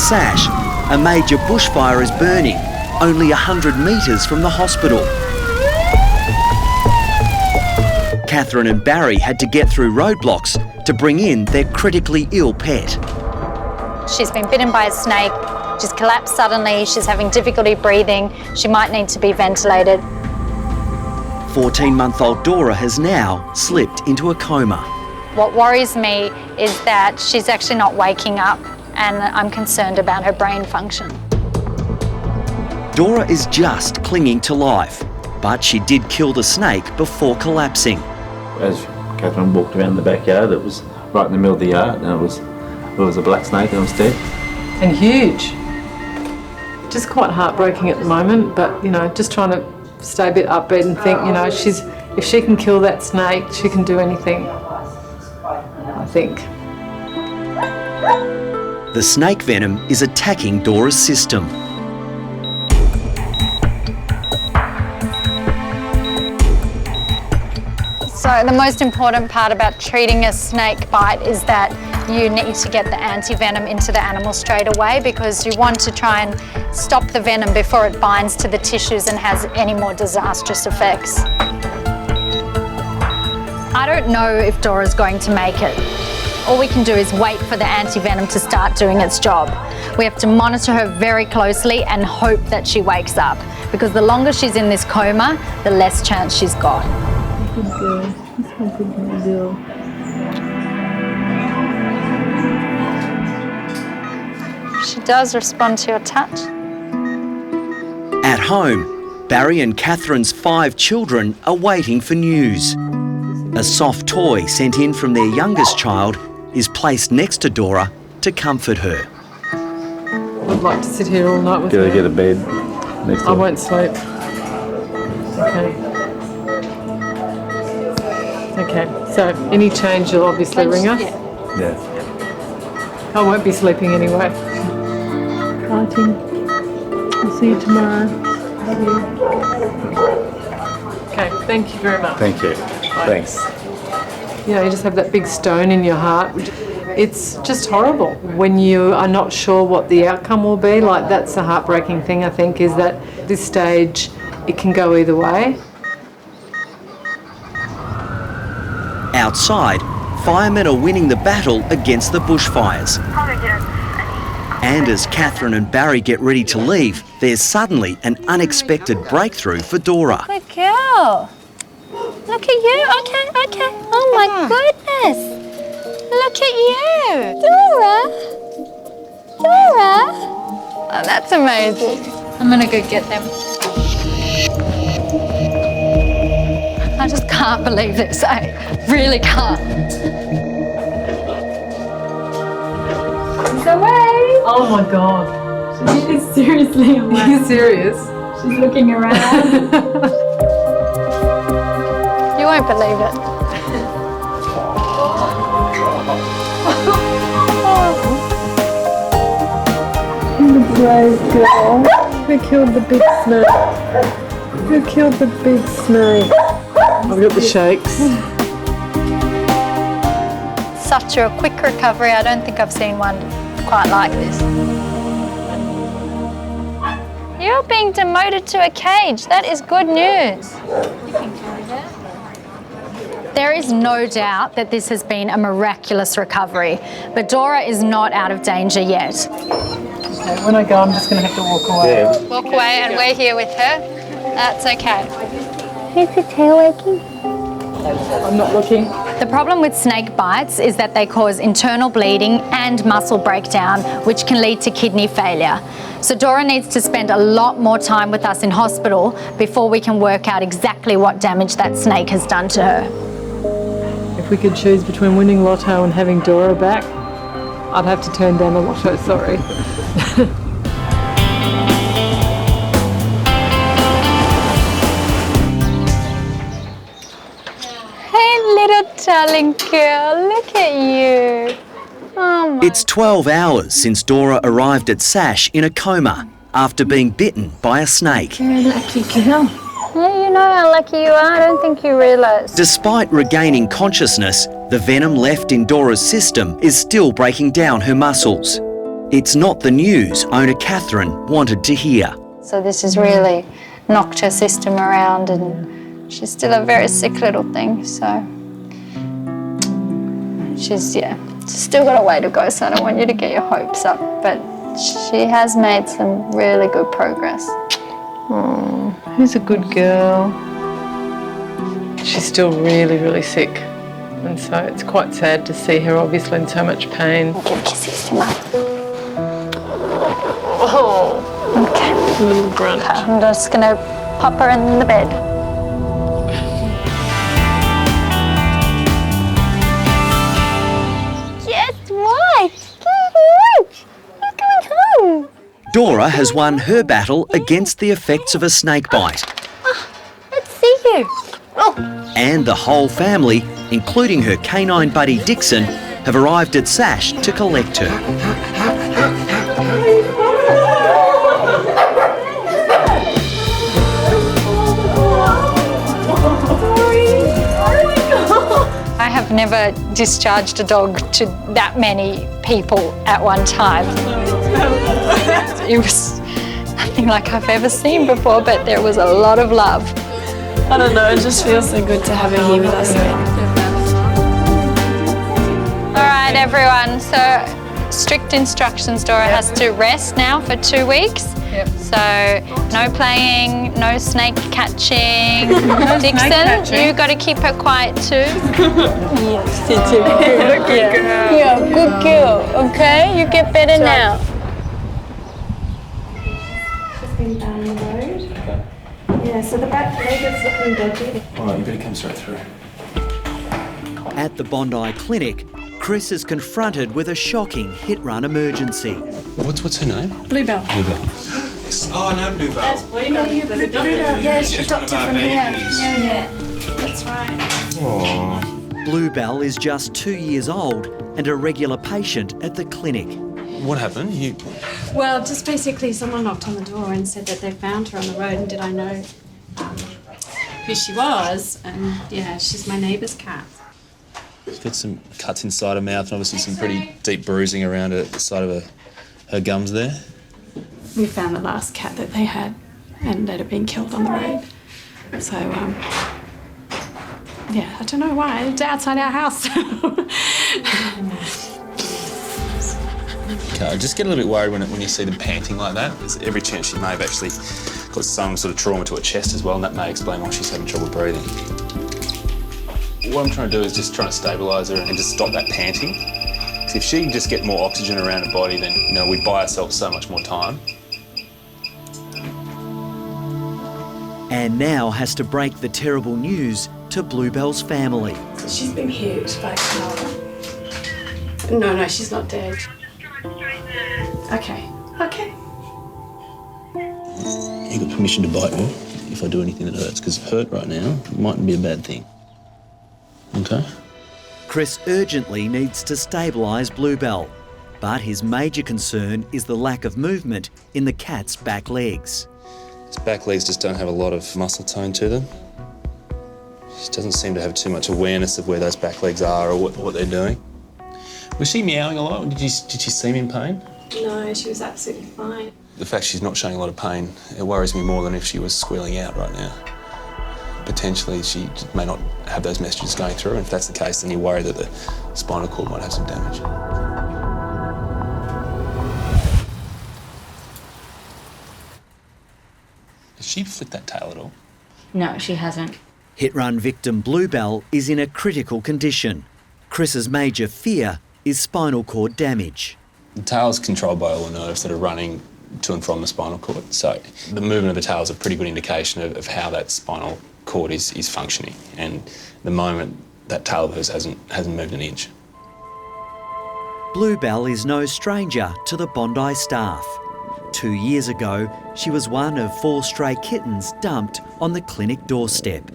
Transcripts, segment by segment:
Sash, a major bushfire is burning, only 100 metres from the hospital. Catherine and Barry had to get through roadblocks to bring in their critically ill pet. She's been bitten by a snake, she's collapsed suddenly, she's having difficulty breathing, she might need to be ventilated. 14-month-old Dora has now slipped into a coma. What worries me is that she's actually not waking up, and I'm concerned about her brain function. Dora is just clinging to life, but she did kill the snake before collapsing. As Catherine walked around the backyard, it was right in the middle of the yard, and it was a black snake and it was dead. And huge. Just quite heartbreaking at the moment, but you know, just trying to stay a bit upbeat and think, you know, if she can kill that snake, she can do anything, I think. The snake venom is attacking Dora's system. So the most important part about treating a snake bite is that you need to get the anti-venom into the animal straight away, because you want to try and stop the venom before it binds to the tissues and has any more disastrous effects. I don't know if Dora's going to make it. All we can do is wait for the anti-venom to start doing its job. We have to monitor her very closely and hope that she wakes up, because the longer she's in this coma, the less chance she's got. She does respond to your touch. At home, Barry and Catherine's 5 children are waiting for news. A soft toy sent in from their youngest child is placed next to Dora to comfort her. I'd like to sit here all night with her. Get a bed next to I her. won't sleep. Okay. Okay, so any change you'll obviously ring us? Yeah. I won't be sleeping anyway. Fighting. I'll see you tomorrow. Love you. Okay, thank you very much. Thank you. Thanks. You know, you just have that big stone in your heart. It's just horrible when you are not sure what the outcome will be. Like, that's the heartbreaking thing, I think, is that at this stage it can go either way. Outside, firemen are winning the battle against the bushfires. And as Catherine and Barry get ready to leave, there's suddenly an unexpected breakthrough for Dora. Good girl. Look at you. Okay. Oh my goodness. Look at you. Dora. Oh, that's amazing. I'm gonna go get them. I just can't believe this. I really can't. She's away. Oh my God. She's seriously away. Are you serious? She's looking around. You won't believe it. The brave girl. Who killed the big snake? Who killed the big snake? I've got the shakes. Such a quick recovery. I don't think I've seen one quite like this. You're being demoted to a cage. That is good news. There is no doubt that this has been a miraculous recovery, but Dora is not out of danger yet. Okay, when I go, I'm just going to have to walk away. Yeah. Walk away and we're here with her. That's okay. Is the tail wagging? I'm not looking. The problem with snake bites is that they cause internal bleeding and muscle breakdown, which can lead to kidney failure. So Dora needs to spend a lot more time with us in hospital before we can work out exactly what damage that snake has done to her. If we could choose between winning Lotto and having Dora back, I'd have to turn down the Lotto, sorry. Hey, little darling girl, look at you. Oh my. It's 12 hours since Dora arrived at Sash in a coma after being bitten by a snake. You're a lucky girl. Yeah, you know how lucky you are. I don't think you realise. Despite regaining consciousness, the venom left in Dora's system is still breaking down her muscles. It's not the news owner Catherine wanted to hear. So this has really knocked her system around, and she's still a very sick little thing, so she's still got a way to go, so I don't want you to get your hopes up, but she has made some really good progress. Oh, who's a good girl? She's still really, really sick, and so it's quite sad to see her obviously in so much pain. Give kisses to Mum. Oh, Okay. little grunt. I'm just going to pop her in the bed. Just what? You're going home. Dora has won her battle against the effects of a snake bite. Let's see you. Oh. And the whole family, including her canine buddy Dixon, have arrived at Sash to collect her. I have never discharged a dog to that many people at one time. It was nothing like I've ever seen before, but there was a lot of love. I don't know, it just feels so good to have her here with us again. All right, everyone, so strict instructions. Dora has to rest now for 2 weeks. Yep. So no playing, no snake catching. Dixon, catching. you got to keep her quiet too. Yes, it's a good girl. Yeah, good girl, okay? You get better now. Just been down the road. Yeah, so the back leg is looking dodgy. All right, you better come straight through. At the Bondi Clinic, Chris is confronted with a shocking hit-run emergency. What's her name? Bluebell. Bluebell. Oh, no, Bluebell. Yeah, she's a doctor from here. Yeah, that's right. Oh. Bluebell is just 2 years old and a regular patient at the clinic. What happened? Well, just basically someone knocked on the door and said that they found her on the road, and did I know who she was? And yeah, she's my neighbour's cat. She's got some cuts inside her mouth and obviously some pretty deep bruising around the side of her gums there. We found the last cat that they had, and that had been killed on the road. So, yeah, I don't know why. It's outside our house. Okay, I just get a little bit worried when you see them panting like that. There's every chance she may have actually got some sort of trauma to her chest as well, and that may explain why she's having trouble breathing. What I'm trying to do is just trying to stabilise her and just stop that panting. Because if she can just get more oxygen around her body, then we buy ourselves so much more time. And now has to break the terrible news to Bluebell's family. She's been hit by a car. No, she's not dead. Okay. You got permission to bite me if I do anything that hurts, because hurt right now mightn't be a bad thing. Okay? Chris urgently needs to stabilise Bluebell, but his major concern is the lack of movement in the cat's back legs. Its back legs just don't have a lot of muscle tone to them. She doesn't seem to have too much awareness of where those back legs are or what they're doing. Was she meowing a lot? Did she seem in pain? No, she was absolutely fine. The fact she's not showing a lot of pain, it worries me more than if she was squealing out right now. Potentially she may not have those messages going through, and if that's the case, then you worry that the spinal cord might have some damage. Has she flicked that tail at all? No, she hasn't. Hit-run victim Bluebell is in a critical condition. Chris's major fear is spinal cord damage. The tail is controlled by all the nerves that are running to and from the spinal cord, so the movement of the tail is a pretty good indication of how that spinal cord is functioning, and at the moment that tail of hers hasn't moved an inch. Bluebell is no stranger to the Bondi staff. 2 years ago, she was one of 4 stray kittens dumped on the clinic doorstep.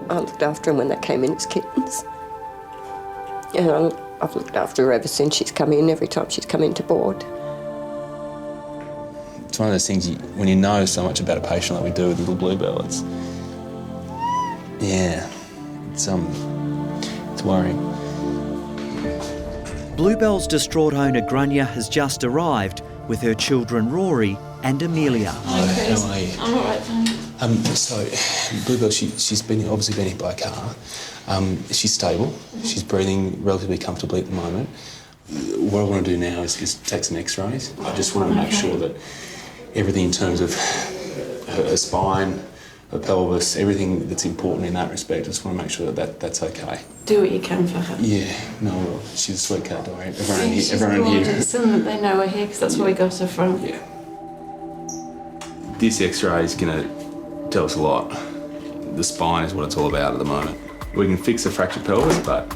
I looked after them when they came in as kittens. And I've looked after her ever since she's come in, every time she's come into board. It's one of those things, when you know so much about a patient like we do with little Bluebell, it's worrying. Bluebell's distraught owner Grania has just arrived with her children Rory and Amelia. Hi, how are you? I'm all right, thanks. So, Bluebell, she's obviously been hit by a car. She's stable. She's breathing relatively comfortably at the moment. What I want to do now is take some x-rays. I just want to make sure that everything in terms of her spine, her pelvis, everything that's important in that respect, I just want to make sure that that's okay. Do what you can for her. Yeah, no, she's a sweet cat, don't worry. Everyone She's here. gorgeous, and they know we're here because that's where we got her from. Yeah. This x-ray is going to tell us a lot. The spine is what it's all about at the moment. We can fix a fractured pelvis, but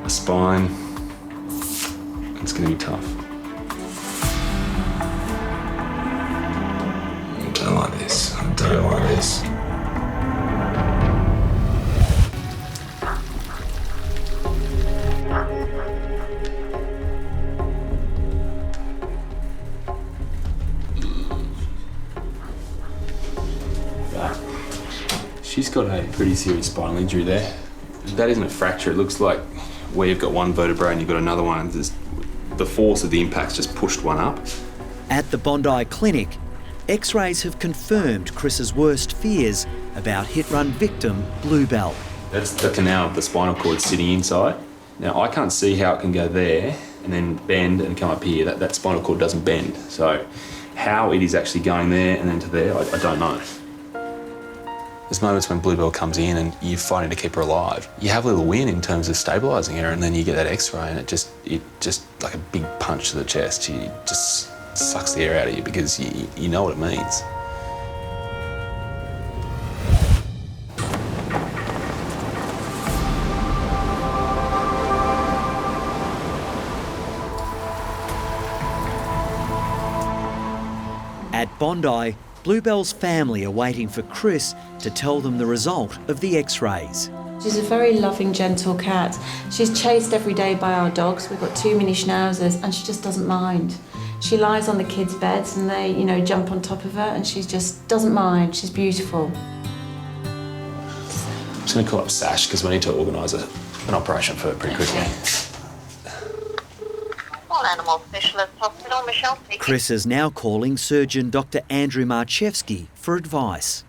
the spine, it's going to be tough. I don't like this. I don't like this. She's got a pretty serious spinal injury there. That isn't a fracture. It looks like where you've got one vertebrae and you've got another one. The force of the impact's just pushed one up. At the Bondi Clinic, X-rays have confirmed Chris's worst fears about hit-run victim Bluebell. That's the canal of the spinal cord sitting inside. Now, I can't see how it can go there and then bend and come up here. That spinal cord doesn't bend. So how it is actually going there and then to there, I don't know. There's moments when Bluebell comes in and you're fighting to keep her alive. You have a little win in terms of stabilising her, and then you get that x-ray and it just like a big punch to the chest. She just sucks the air out of you because you know what it means. At Bondi, Bluebell's family are waiting for Chris to tell them the result of the x-rays. She's a very loving, gentle cat. She's chased every day by our dogs. We've got 2 mini schnauzers and she just doesn't mind. She lies on the kids' beds and they, jump on top of her and she just doesn't mind. She's beautiful. I'm just going to call up Sash because we need to organise an operation for her pretty quickly. Animal Specialist Hospital, Michelle speaking. Chris is now calling surgeon Dr. Andrew Marchevsky for advice.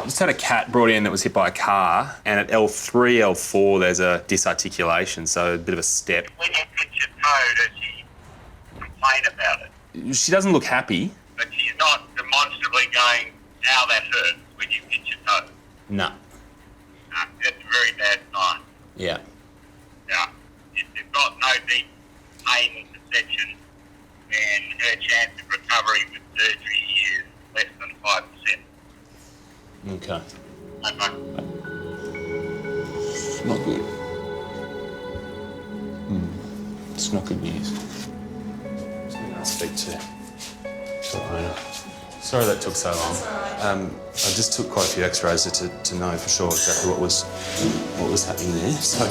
Just had a cat brought in that was hit by a car, and at L3, L4, there's a disarticulation, so a bit of a step. When you hit your toe, does she complain about it? She doesn't look happy. But she's not demonstrably going, ow, that hurts, when you hit your toe. No. That's a very bad sign. Yeah. Yeah. If they've got no deep pain perception, then her chance of recovery with surgery is less than 5%. Okay. Okay. Not good. It's not good news. I'll speak to the owner. Sorry that took so long. I just took quite a few x-rays to know for sure exactly what was happening there. So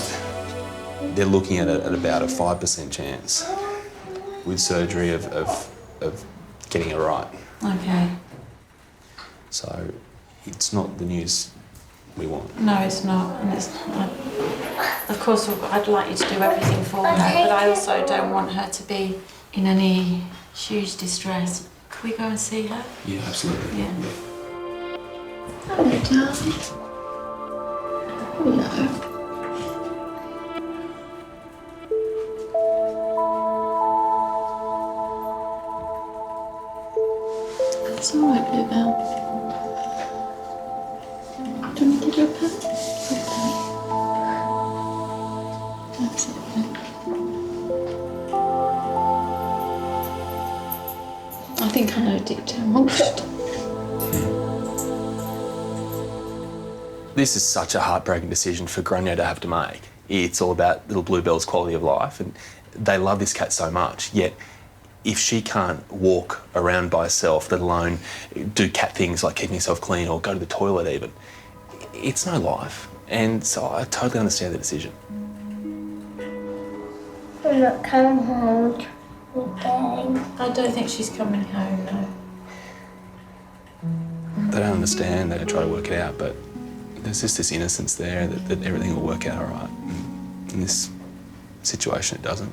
they're looking at about a 5% chance with surgery of getting it right. Okay. So it's not the news we want. No, it's not. And of course, I'd like you to do everything for her, but I also don't want her to be in any huge distress. Can we go and see her? Yeah, absolutely. Yeah. Hello, darling. Hello. It's all right, Bluebell. Do you want me to give you a pat? Okay. That's it then. I think I know deep down what we should do. This is such a heartbreaking decision for Grania to have to make. It's all about little Bluebell's quality of life, and they love this cat so much, yet if she can't walk around by herself, let alone do cat things like keeping herself clean or go to the toilet even, it's no life. And so I totally understand the decision. We're not coming home today. I don't think she's coming home, no. They don't understand, they don't try to work it out, but there's just this innocence there that everything will work out all right. And this situation, it doesn't.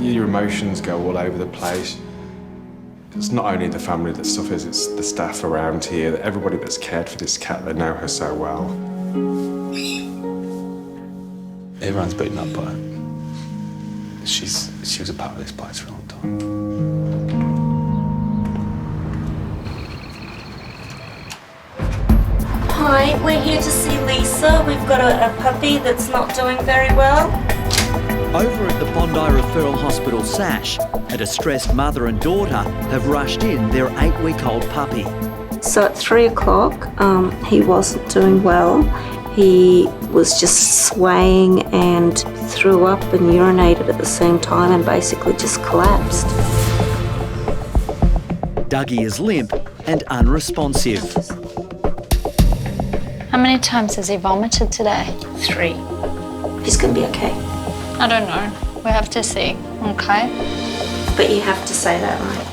Your emotions go all over the place. It's not only the family that suffers, it's the staff around here, everybody that's cared for this cat, they know her so well. Everyone's beaten up by it. She was a part of this place for a long time. Hi, we're here to see Lisa. We've got a puppy that's not doing very well. Over at the Bondi Referral Hospital Sash, a distressed mother and daughter have rushed in their 8-week-old puppy. So at 3 o'clock, he wasn't doing well. He was just swaying and threw up and urinated at the same time and basically just collapsed. Dougie is limp and unresponsive. How many times has he vomited today? 3. He's going to be okay. I don't know. We have to see, okay? But you have to say that, right?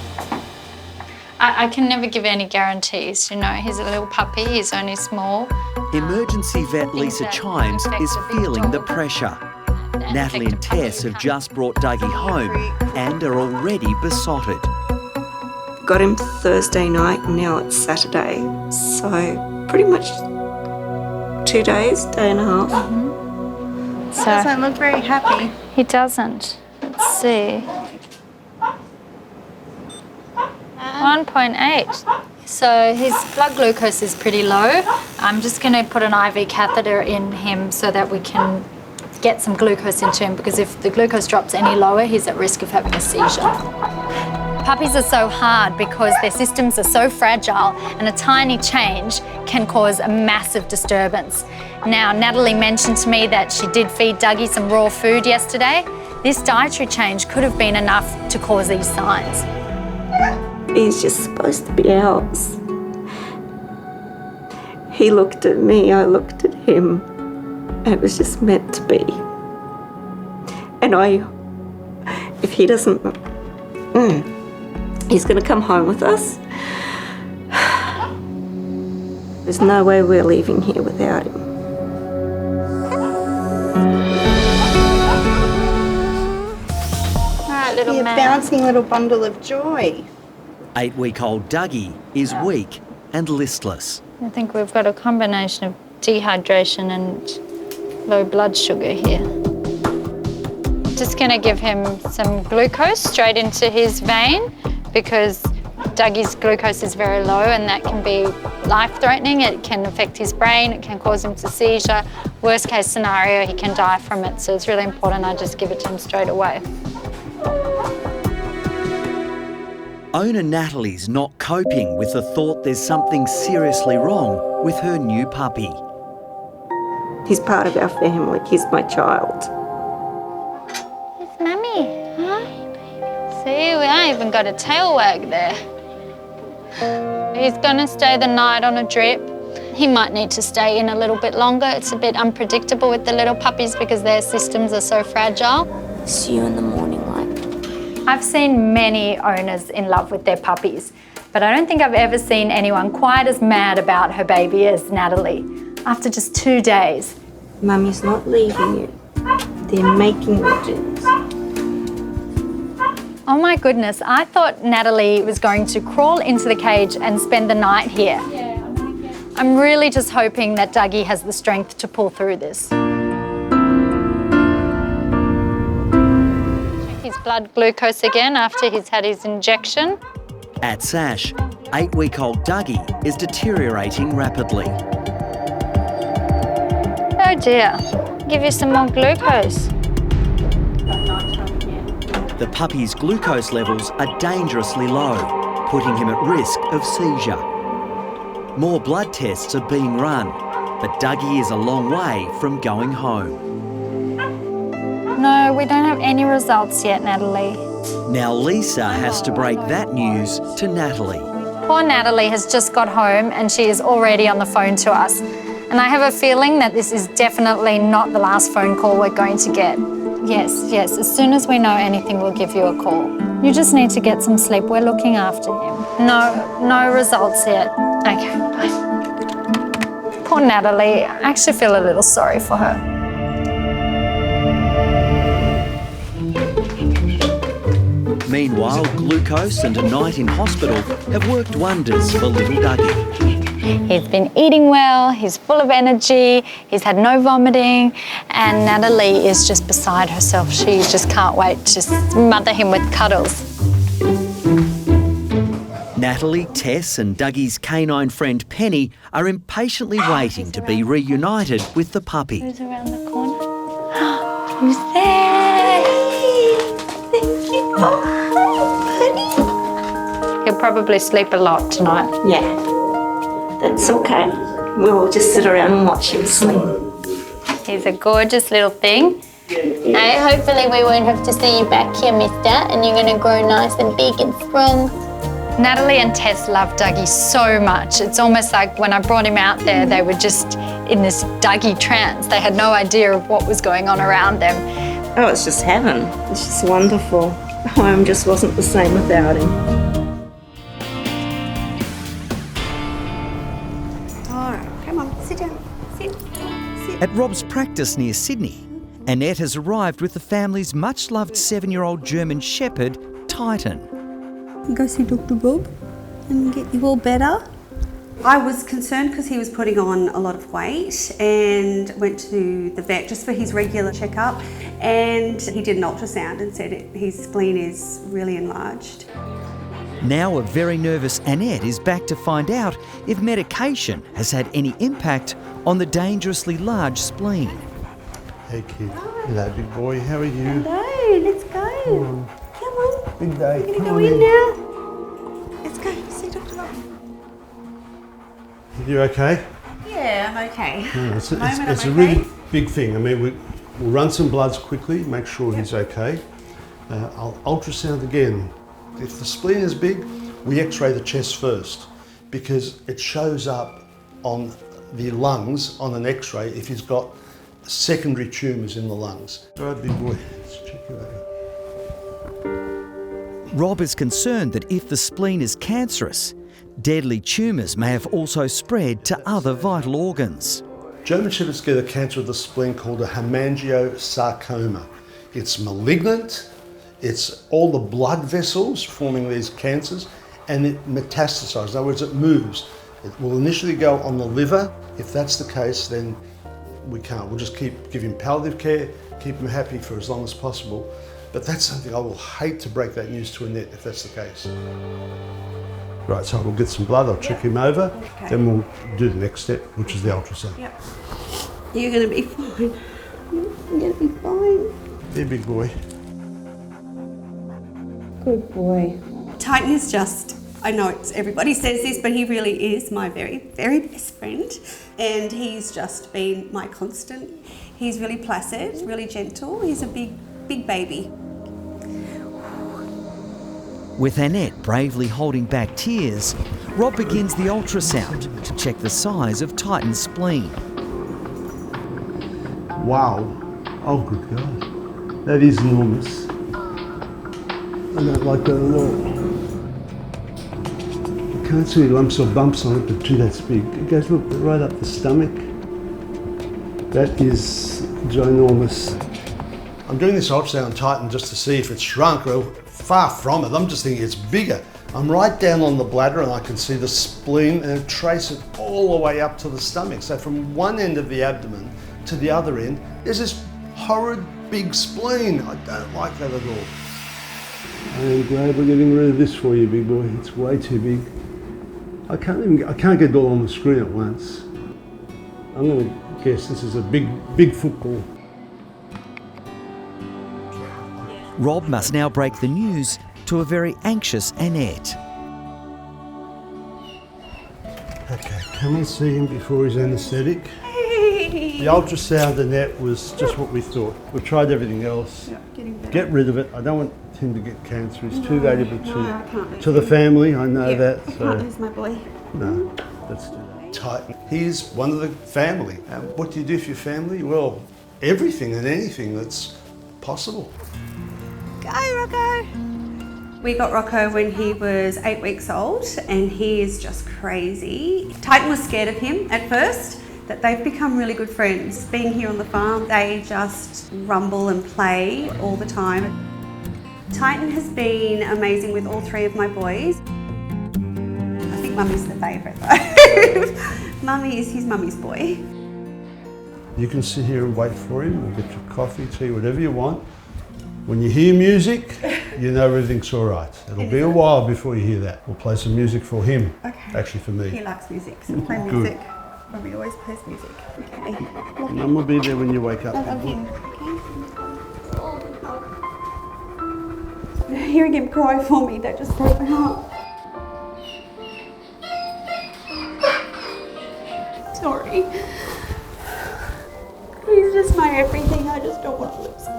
I can never give any guarantees, you know. He's a little puppy, he's only small. Emergency vet Lisa Chimes is feeling the pressure. Natalie and Tess have just brought Dougie home and are already besotted. Got him Thursday night and now it's Saturday. So pretty much 2 days, day and a half. So, doesn't look very happy. He doesn't. Let's see. 1.8. So his blood glucose is pretty low. I'm just going to put an IV catheter in him so that we can get some glucose into him, because if the glucose drops any lower, he's at risk of having a seizure. Puppies are so hard because their systems are so fragile, and a tiny change can cause a massive disturbance. Now, Natalie mentioned to me that she did feed Dougie some raw food yesterday. This dietary change could have been enough to cause these signs. He's just supposed to be ours. He looked at me, I looked at him. It was just meant to be. And if he doesn't, he's going to come home with us. There's no way we're leaving here without him. All right, little man. Bouncing little bundle of joy. 8-week-old Dougie is weak and listless. I think we've got a combination of dehydration and low blood sugar here. Just going to give him some glucose straight into his vein, because Dougie's glucose is very low and that can be life-threatening. It can affect his brain, it can cause him to seizure. Worst case scenario, he can die from it. So it's really important I just give it to him straight away. Owner Natalie's not coping with the thought there's something seriously wrong with her new puppy. He's part of our family. He's my child. It's Mummy, huh? See, we ain't even got a tail wag there. He's gonna stay the night on a drip. He might need to stay in a little bit longer. It's a bit unpredictable with the little puppies because their systems are so fragile. See you in the morning, like. I've seen many owners in love with their puppies, but I don't think I've ever seen anyone quite as mad about her baby as Natalie. After just 2 days. Mummy's not leaving you. They're making you do this. Oh my goodness, I thought Natalie was going to crawl into the cage and spend the night here. I'm really just hoping that Dougie has the strength to pull through this. Check his blood glucose again after he's had his injection. At Sash, 8-week-old Dougie is deteriorating rapidly. Oh dear, give you some more glucose. The puppy's glucose levels are dangerously low, putting him at risk of seizure. More blood tests are being run, but Dougie is a long way from going home. No, we don't have any results yet, Natalie. Now Lisa has to break that news to Natalie. Poor Natalie has just got home and she is already on the phone to us. And I have a feeling that this is definitely not the last phone call we're going to get. Yes. As soon as we know anything, we'll give you a call. You just need to get some sleep. We're looking after him. No results yet. Okay, bye. Poor Natalie. I actually feel a little sorry for her. Meanwhile, glucose and a night in hospital have worked wonders for little Dougie. He's been eating well, he's full of energy, he's had no vomiting, and Natalie is just beside herself. She just can't wait to smother him with cuddles. Natalie, Tess and Dougie's canine friend Penny are impatiently waiting to be reunited with the puppy. Who's around the corner? Who's there? Thank you. Oh, he'll probably sleep a lot tonight. Yeah. That's okay. We'll just sit around and watch him sleep. He's a gorgeous little thing. Hopefully we won't have to see you back here, mister, and you're going to grow nice and big and strong. Natalie and Tess love Dougie so much. It's almost like when I brought him out there, they were just in this Dougie trance. They had no idea of what was going on around them. Oh, it's just heaven. It's just wonderful. Home just wasn't the same without him. At Rob's practice near Sydney, Annette has arrived with the family's much-loved 7-year-old German Shepherd, Titan. Go see Dr. Bob and get you all better. I was concerned because he was putting on a lot of weight and went to the vet just for his regular checkup, and he did an ultrasound and said his spleen is really enlarged. Now a very nervous Annette is back to find out if medication has had any impact on the dangerously large spleen. Hey kid, hello big boy, how are you? Hello, let's go. Come on. Big day. We're gonna go in now. Let's go, see Dr. Bob. You okay? Yeah, I'm okay. Yeah, it's a really big thing. I mean, we'll run some bloods quickly, make sure he's okay. I'll ultrasound again. If the spleen is big, we x-ray the chest first because it shows up on the lungs on an x-ray if he's got secondary tumours in the lungs. All right, big boy, let's check you out. Rob is concerned that if the spleen is cancerous, deadly tumours may have also spread to other vital organs. German Shepherds get a cancer of the spleen called a hemangiosarcoma. It's malignant. It's all the blood vessels forming these cancers, and it metastasizes. In other words, it moves. It will initially go on the liver. If that's the case, then we can't. We'll just give him palliative care, keep him happy for as long as possible. But that's something I will hate to break that news to Annette if that's the case. Right, so we'll get some blood, I'll check him over, then we'll do the next step, which is the ultrasound. Yep. You're going to be fine. You're going to be fine. There, big boy. Good boy. Titan is just, I know everybody says this, but he really is my very, very best friend. And he's just been my constant. He's really placid, really gentle. He's a big, big baby. With Annette bravely holding back tears, Rob begins the ultrasound to check the size of Titan's spleen. Wow. Oh, good God. That is enormous. I don't like that at all. You can't see any lumps or bumps on it, but gee, that's big. It goes look right up the stomach. That is ginormous. I'm doing this ultrasound on Titan just to see if it's shrunk. Or far from it. I'm just thinking it's bigger. I'm right down on the bladder and I can see the spleen and trace it all the way up to the stomach. So from one end of the abdomen to the other end, there's this horrid big spleen. I don't like that at all. I'm glad we're getting rid of this for you, big boy. It's way too big. I can't get it all on the screen at once. I'm going to guess this is a big football. Rob must now break the news to a very anxious Annette. Okay, come and see him before his anaesthetic. The ultrasound, Annette, was just what we thought. We tried everything else. Get rid of it. I don't want him to get cancer. He's too valuable to the family. I know that. I can't lose my boy. No, let's do that. Titan. He's one of the family. What do you do for your family? Well, everything and anything that's possible? Go, Rocco! We got Rocco when he was 8 weeks old, and he is just crazy. Titan was scared of him at first, but they've become really good friends. Being here on the farm, they just rumble and play all the time. Titan has been amazing with all 3 of my boys. I think Mummy's the favourite though. Mummy is his mummy's boy. You can sit here and wait for him, or get your coffee, tea, whatever you want. When you hear music, you know everything's all right. It'll be a while before you hear that. We'll play some music for him, actually for me. He likes music, so play music. Mummy always plays music. Okay. Mum will be there when you wake up. I love him. Okay. Hearing him cry for me, that just broke my heart. Sorry. He's just my everything. I just don't want to lose him.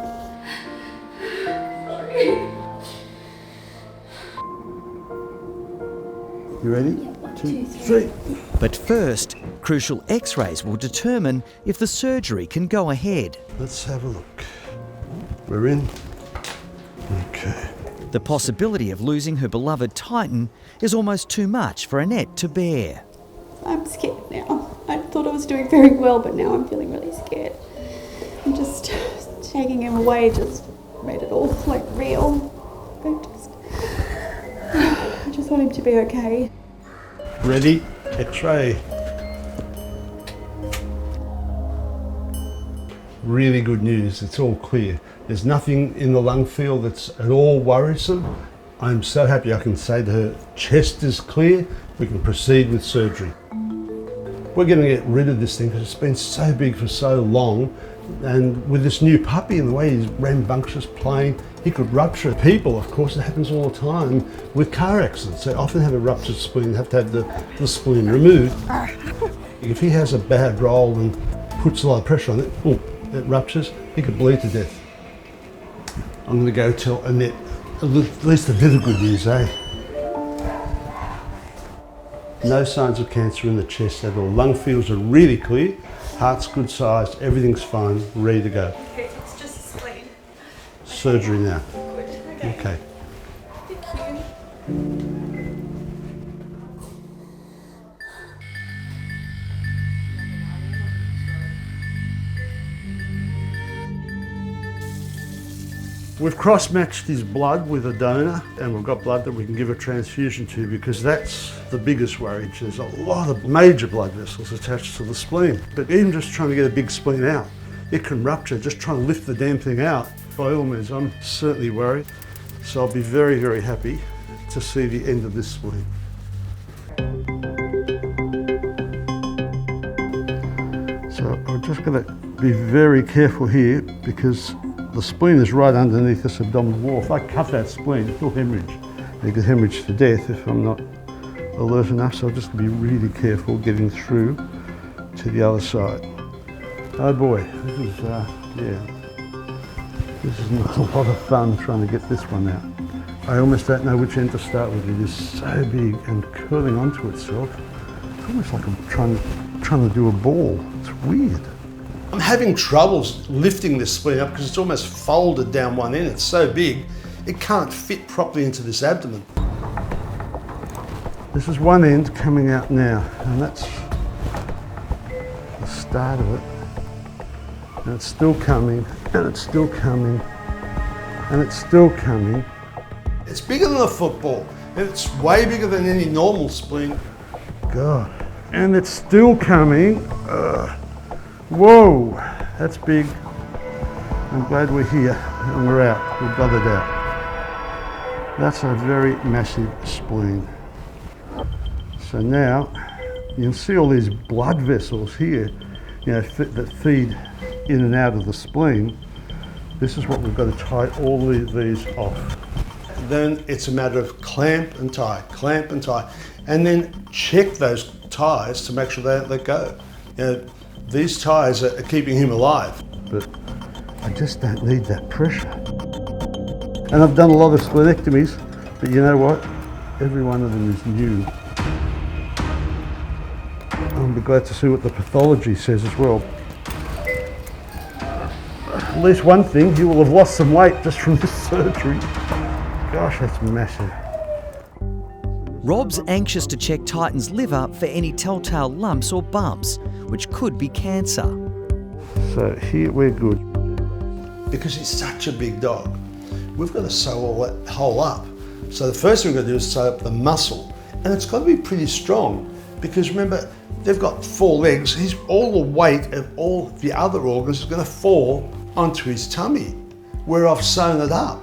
You ready? 1, 2, 3. But first, crucial x-rays will determine if the surgery can go ahead. Let's have a look. We're in. Okay. The possibility of losing her beloved Titan is almost too much for Annette to bear. I'm scared now. I thought I was doing very well, but now I'm feeling really scared. I'm just taking him away just made it all like real. I just want him to be okay. Ready? X-ray. Really good news. It's all clear. There's nothing in the lung field that's at all worrisome. I'm so happy I can say to her, chest is clear. We can proceed with surgery. We're going to get rid of this thing because it's been so big for so long. And with this new puppy and the way he's rambunctious playing, he could rupture people. Of course, it happens all the time with car accidents. They often have a ruptured spleen, have to have the spleen removed. If he has a bad roll and puts a lot of pressure on it, it ruptures, he could bleed to death. I'm going to go tell Annette at least a bit of good news, eh? No signs of cancer in the chest at all. Lung fields are really clear. Heart's good sized, everything's fine, ready to go. Okay, it's just a spleen. Surgery now. Good. Okay. Thank you. We've cross-matched his blood with a donor, and we've got blood that we can give a transfusion to, because that's the biggest worry. There's a lot of major blood vessels attached to the spleen. But even just trying to get a big spleen out, it can rupture. Just trying to lift the damn thing out. By all means, I'm certainly worried. So I'll be very, very happy to see the end of this spleen. So I'm just going to be very careful here, because the spleen is right underneath this abdominal wall. If I cut that spleen, it'll hemorrhage. It could hemorrhage to death if I'm not alert enough, so I'm just going to be really careful getting through to the other side. Oh boy, this is, this is not a lot of fun trying to get this one out. I almost don't know which end to start with. It is so big and curling onto itself. It's almost like I'm trying to do a ball. It's weird. I'm having troubles lifting this spleen up because it's almost folded down one end. It's so big, it can't fit properly into this abdomen. This is one end coming out now, and that's the start of it. And it's still coming, and it's still coming, and it's still coming. It's bigger than a football, and it's way bigger than any normal spleen. God, and it's still coming. Whoa, that's big. I'm glad we're here and we're out, we've got it out. That's a very massive spleen. So now you can see all these blood vessels here, you know, that feed in and out of the spleen. This is what we've got to tie all these off. Then it's a matter of clamp and tie, and then check those ties to make sure they don't let go. You know, these ties are keeping him alive, but I just don't need that pressure. And I've done a lot of splenectomies, but you know what? Every one of them is new. I'll be glad to see what the pathology says as well. at least one thing, he will have lost some weight just from this surgery. Gosh, that's massive. Rob's anxious to check Titan's liver for any telltale lumps or bumps, which could be cancer. So here we're good. Because he's such a big dog, we've got to sew all that hole up. So the first thing we've got to do is sew up the muscle. And it's got to be pretty strong because remember, they've got 4 legs. All the weight of all the other organs is going to fall onto his tummy where I've sewn it up.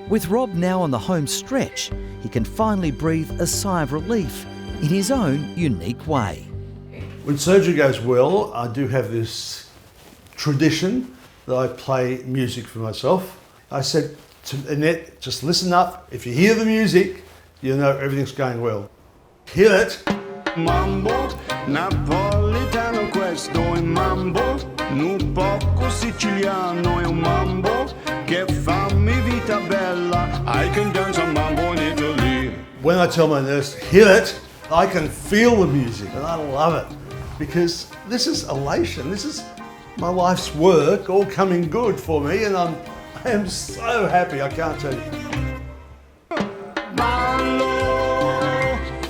With Rob now on the home stretch, he can finally breathe a sigh of relief in his own unique way. When surgery goes well, I do have this tradition that I play music for myself. I said to Annette, just listen up. If you hear the music, you know everything's going well. Hear it. Mambo, napolitano questo è mambo, un poco siciliano è un mambo, che fammi vita bella, I can dance a mambo in Italy. When I tell my nurse, hear it, I can feel the music and I love it because this is elation. This is my life's work all coming good for me and I am so happy, I can't tell you.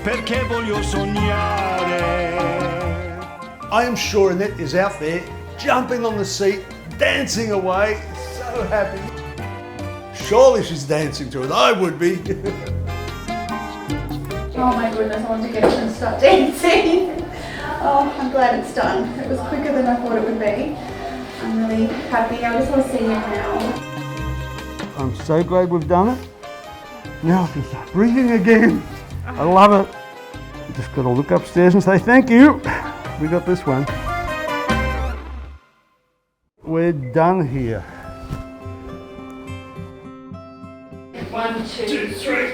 Perché voglio sognare. I am sure Annette is out there jumping on the seat, dancing away, so happy. Surely she's dancing to it, I would be. Oh my goodness, I want to get up and start dancing. Oh, I'm glad it's done. It was quicker than I thought it would be. I'm really happy. I just want to see you now. I'm so glad we've done it. Now I can start breathing again. I love it. You just got to look upstairs and say thank you. We got this one. We're done here. 1, 2, 3.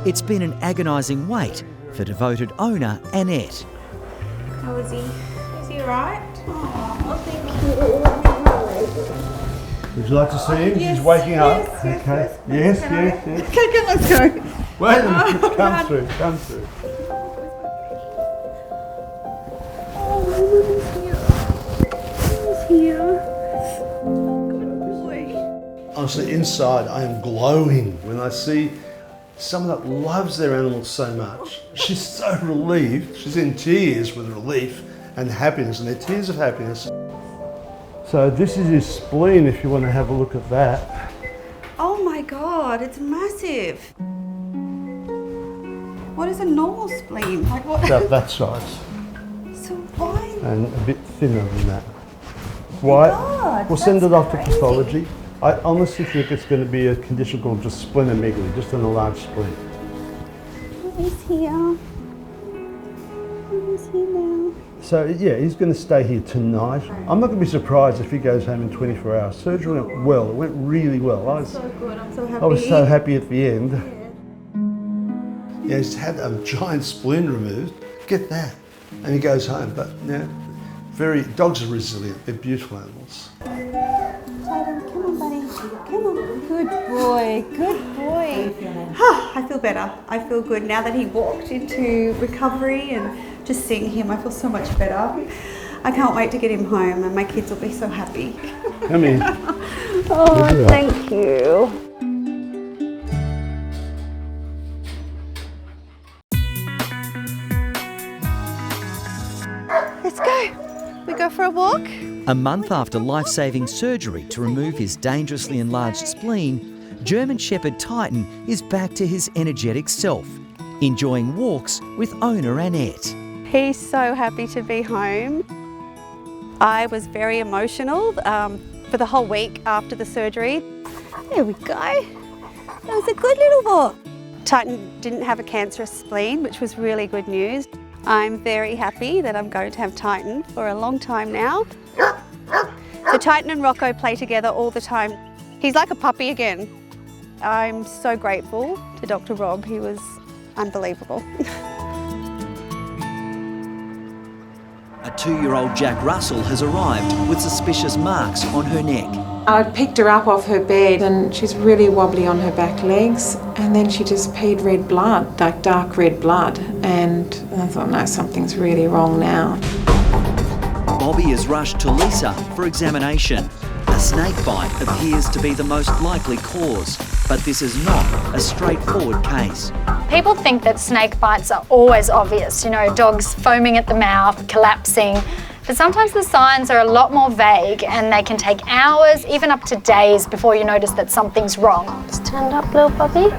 It's been an agonising wait for devoted owner Annette. How is he? Is he alright? Oh, thank you. Would you like to see him? Yes, He's waking up. yes, Okay. Yes. Okay, come, let's go. Wait a minute. Come through. Come through. He's here. Good boy. Honestly, inside I am glowing when I see someone that loves their animals so much. She's so relieved. She's in tears with relief and happiness, and they're tears of happiness. So this is his spleen if you want to have a look at that. Oh my God, it's massive. What is a normal spleen? Like what? About that size. So why? And a bit thinner than that. Why? God, We'll send it off to crazy. pathology. I honestly think it's going to be a condition called just splenomegaly, just an enlarged spleen. He's here. He's here now. So yeah, he's going to stay here tonight. I'm not going to be surprised if he goes home in 24 hours. Surgery went well. It went really well. So good. I'm so happy. I was so happy at the end. Yeah, he's had a giant spleen removed. Get that. And he goes home. But yeah, dogs are resilient. They're beautiful animals. Titan, come on, buddy. Come on. Good boy. Good boy. I feel better. I feel good now that he walked into recovery, and just seeing him, I feel so much better. I can't wait to get him home, and my kids will be so happy. Come here. Oh, thank you. Let's go. We go for a walk? A month after life-saving surgery to remove his dangerously enlarged spleen, German Shepherd Titan is back to his energetic self, enjoying walks with owner Annette. He's so happy to be home. I was very emotional for the whole week after the surgery. There we go. That was a good little walk. Titan didn't have a cancerous spleen, which was really good news. I'm very happy that I'm going to have Titan for a long time now. So Titan and Rocco play together all the time. He's like a puppy again. I'm so grateful to Dr. Rob. He was unbelievable. A 2-year-old Jack Russell has arrived with suspicious marks on her neck. I picked her up off her bed and she's really wobbly on her back legs, and then she just peed red blood, like dark red blood, and I thought, no, something's really wrong now. Bobby is rushed to Lisa for examination. A snake bite appears to be the most likely cause, but this is not a straightforward case. People think that snake bites are always obvious, you know, dogs foaming at the mouth, collapsing. But sometimes the signs are a lot more vague and they can take hours, even up to days, before you notice that something's wrong. Stand up, little Bobby.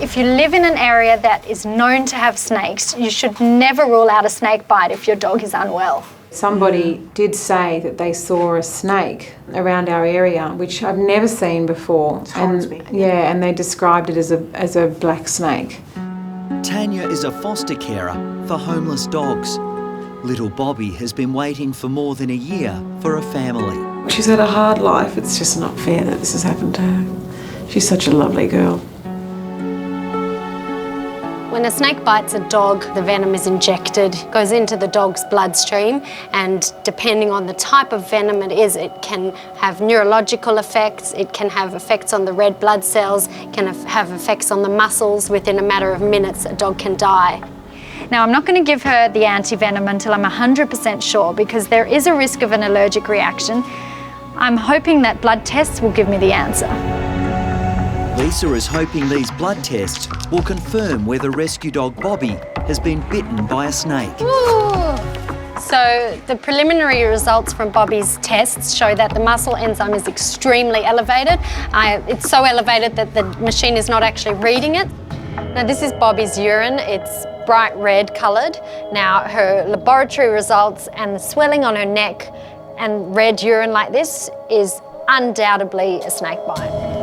If you live in an area that is known to have snakes, you should never rule out a snake bite if your dog is unwell. Somebody did say that they saw a snake around our area, which I've never seen before. And they described it as a black snake. Tanya is a foster carer for homeless dogs. Little Bobby has been waiting for more than a year for a family. She's had a hard life. It's just not fair that this has happened to her. She's such a lovely girl. When a snake bites a dog, the venom is injected, goes into the dog's bloodstream, and depending on the type of venom it is, it can have neurological effects, it can have effects on the red blood cells, can have effects on the muscles. Within a matter of minutes, a dog can die. Now, I'm not going to give her the anti-venom until I'm 100% sure, because there is a risk of an allergic reaction. I'm hoping that blood tests will give me the answer. Lisa is hoping these blood tests will confirm whether rescue dog Bobby has been bitten by a snake. Ooh. So the preliminary results from Bobby's tests show that the muscle enzyme is extremely elevated. It's so elevated that the machine is not actually reading it. Now, this is Bobby's urine. It's bright red coloured. Now, her laboratory results and the swelling on her neck and red urine like this is undoubtedly a snake bite.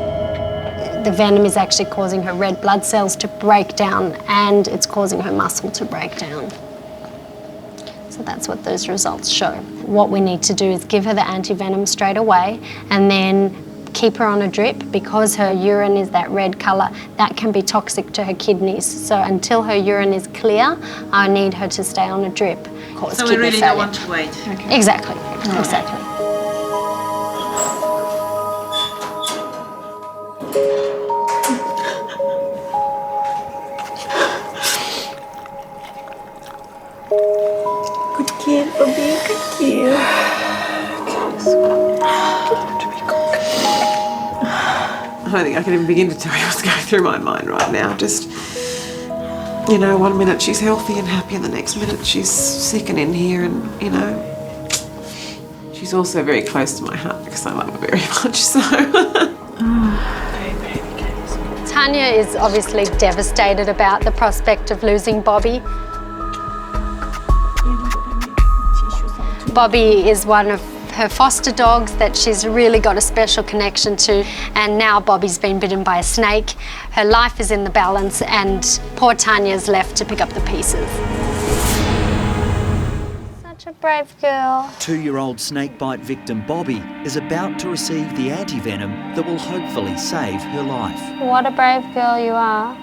The venom is actually causing her red blood cells to break down, and it's causing her muscle to break down. So that's what those results show. What we need to do is give her the anti-venom straight away and then keep her on a drip, because her urine is that red colour. That can be toxic to her kidneys. So until her urine is clear, I need her to stay on a drip. So we really don't want to wait? Okay. Exactly, exactly. Good kid, Bobby, good kid. I don't think I can even begin to tell you what's going through my mind right now. Just, you know, one minute she's healthy and happy and the next minute she's sick and in here, and, you know. She's also very close to my heart because I love her very much, so. Tanya is obviously devastated about the prospect of losing Bobby. Bobby is one of her foster dogs that she's really got a special connection to, and now Bobby's been bitten by a snake. Her life is in the balance, and poor Tanya's left to pick up the pieces. Such a brave girl. 2-year-old snakebite victim Bobby is about to receive the anti-venom that will hopefully save her life. What a brave girl you are.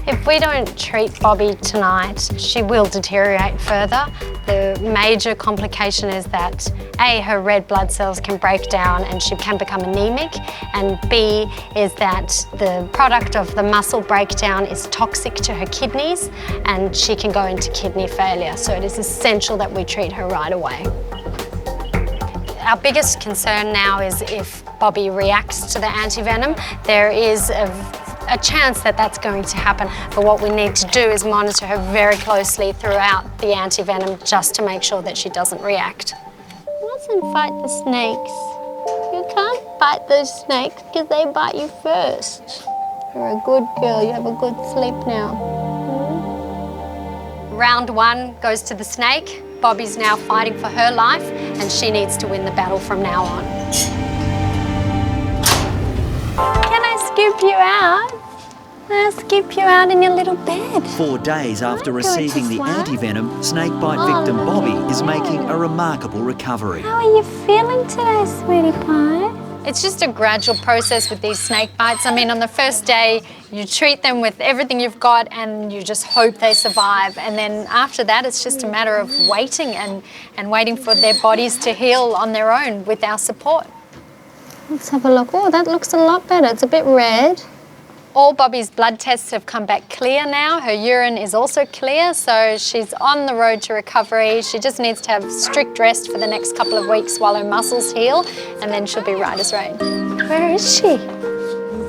If we don't treat Bobby tonight, she will deteriorate further. The major complication is that A, her red blood cells can break down and she can become anemic, and B, is that the product of the muscle breakdown is toxic to her kidneys and she can go into kidney failure. So it is essential that we treat her right away. Our biggest concern now is if Bobby reacts to the anti-venom. There is a chance that that's going to happen, but what we need to do is monitor her very closely throughout the anti-venom just to make sure that she doesn't react. You mustn't fight the snakes. You can't bite those snakes because they bite you first. You're a good girl, you have a good sleep now. Round 1 goes to the snake. Bobby's now fighting for her life and she needs to win the battle from now on. Can I scoop you out? I'll scoop you out in your little bed. 4 days after receiving the anti-venom, snakebite victim Bobby is making a remarkable recovery. How are you feeling today, sweetie pie? It's just a gradual process with these snake bites. I mean, on the first day, you treat them with everything you've got and you just hope they survive. And then after that, it's just a matter of waiting and waiting for their bodies to heal on their own with our support. Let's have a look. Oh, that looks a lot better. It's a bit red. All Bobby's blood tests have come back clear now. Her urine is also clear, so she's on the road to recovery. She just needs to have strict rest for the next couple of weeks while her muscles heal, and then she'll be right as rain. Where is she?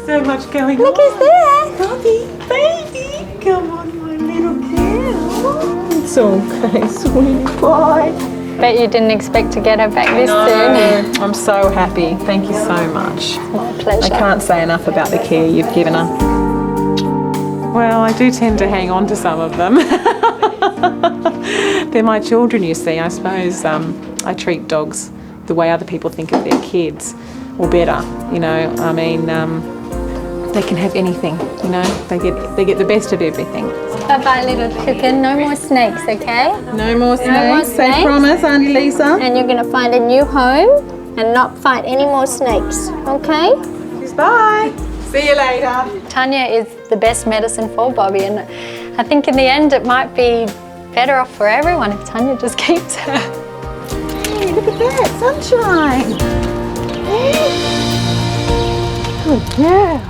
So much going Look, on. who's there? Bobby, baby, come on, my little girl. It's okay, sweetie pie. Bet you didn't expect to get her back this soon. I'm so happy. Thank you so much. My pleasure. I can't say enough about the care you've given her. Well, I do tend to hang on to some of them. They're my children, you see. I suppose I treat dogs the way other people think of their kids, or better, you know. I mean, they can have anything, you know. They get the best of everything. Bye-bye, little chicken. No more snakes, okay? No more snakes. No more snakes. Say promise, Auntie Lisa. And you're going to find a new home and not fight any more snakes, okay? Bye. See you later. Tanya is the best medicine for Bobby, and I think in the end it might be better off for everyone if Tanya just keeps her. Hey, look at that, sunshine. Good girl.